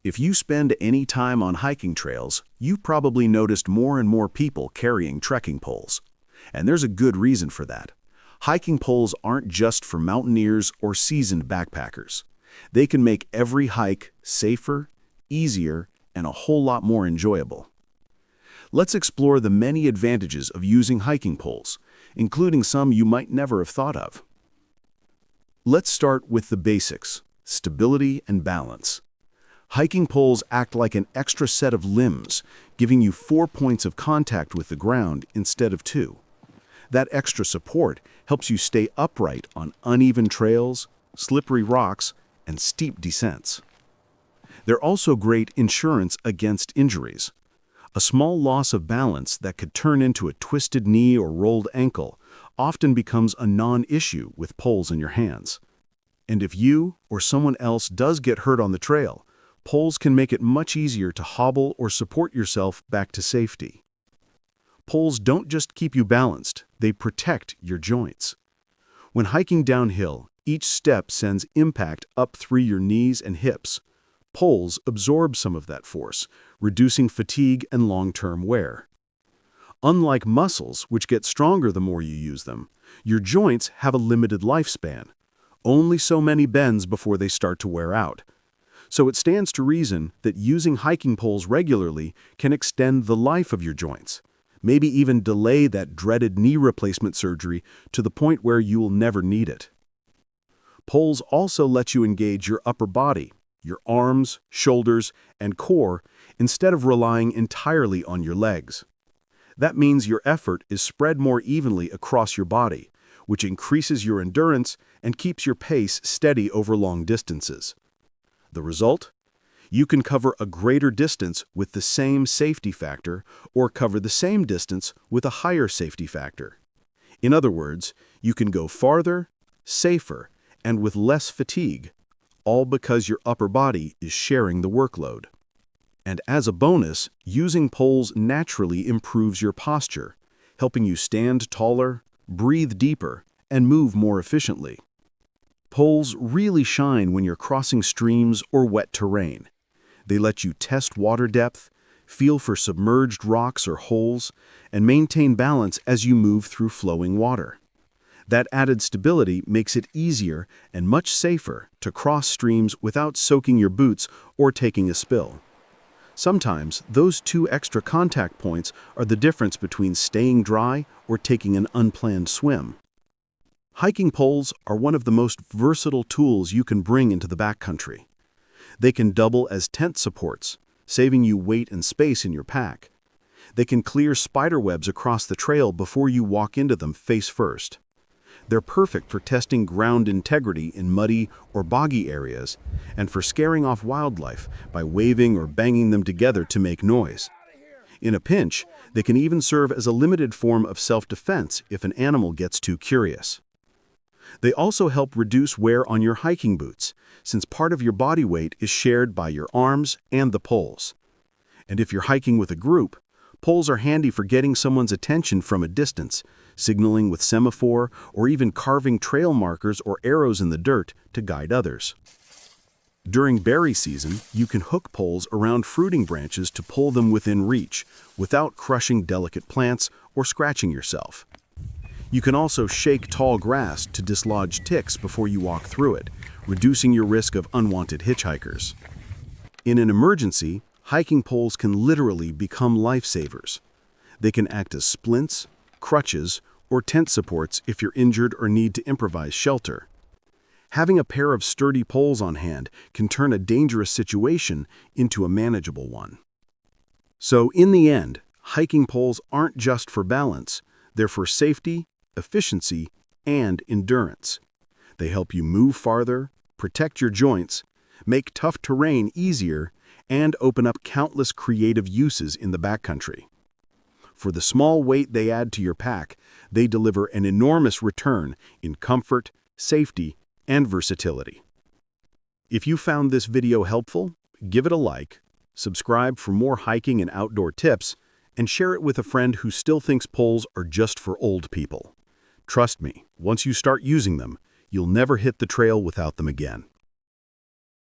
If you spend any time on hiking trails, you've probably noticed more and more people carrying trekking poles. And there's a good reason for that. Hiking poles aren't just for mountaineers or seasoned backpackers. They can make every hike safer, easier, and a whole lot more enjoyable. Let's explore the many advantages of using hiking poles, including some you might never have thought of. Let's start with the basics: stability and balance. Hiking poles act like an extra set of limbs, giving you 4 points of contact with the ground instead of 2. That extra support helps you stay upright on uneven trails, slippery rocks, and steep descents. They're also great insurance against injuries. A small loss of balance that could turn into a twisted knee or rolled ankle often becomes a non-issue with poles in your hands. And if you or someone else does get hurt on the trail, poles can make it much easier to hobble or support yourself back to safety. Poles don't just keep you balanced, they protect your joints. When hiking downhill, each step sends impact up through your knees and hips. Poles absorb some of that force, reducing fatigue and long-term wear. Unlike muscles, which get stronger the more you use them, your joints have a limited lifespan. Only so many bends before they start to wear out. So it stands to reason that using hiking poles regularly can extend the life of your joints, maybe even delay that dreaded knee replacement surgery to the point where you will never need it. Poles also let you engage your upper body, your arms, shoulders, and core, instead of relying entirely on your legs. That means your effort is spread more evenly across your body, which increases your endurance and keeps your pace steady over long distances. The result? You can cover a greater distance with the same safety factor or cover the same distance with a higher safety factor. In other words, you can go farther, safer, and with less fatigue, all because your upper body is sharing the workload. And as a bonus, using poles naturally improves your posture, helping you stand taller, breathe deeper, and move more efficiently. Poles really shine when you're crossing streams or wet terrain. They let you test water depth, feel for submerged rocks or holes, and maintain balance as you move through flowing water. That added stability makes it easier and much safer to cross streams without soaking your boots or taking a spill. Sometimes, those 2 extra contact points are the difference between staying dry or taking an unplanned swim. Hiking poles are one of the most versatile tools you can bring into the backcountry. They can double as tent supports, saving you weight and space in your pack. They can clear spider webs across the trail before you walk into them face first. They're perfect for testing ground integrity in muddy or boggy areas and for scaring off wildlife by waving or banging them together to make noise. In a pinch, they can even serve as a limited form of self-defense if an animal gets too curious. They also help reduce wear on your hiking boots, since part of your body weight is shared by your arms and the poles. And if you're hiking with a group, poles are handy for getting someone's attention from a distance, signaling with semaphore, or even carving trail markers or arrows in the dirt to guide others. During berry season, you can hook poles around fruiting branches to pull them within reach, without crushing delicate plants or scratching yourself. You can also shake tall grass to dislodge ticks before you walk through it, reducing your risk of unwanted hitchhikers. In an emergency, hiking poles can literally become lifesavers. They can act as splints, crutches, or tent supports if you're injured or need to improvise shelter. Having a pair of sturdy poles on hand can turn a dangerous situation into a manageable one. So in the end, hiking poles aren't just for balance, they're for safety, efficiency, and endurance. They help you move farther, protect your joints, make tough terrain easier, and open up countless creative uses in the backcountry. For the small weight they add to your pack, they deliver an enormous return in comfort, safety, and versatility. If you found this video helpful, give it a like, subscribe for more hiking and outdoor tips, and share it with a friend who still thinks poles are just for old people. Trust me, once you start using them, you'll never hit the trail without them again.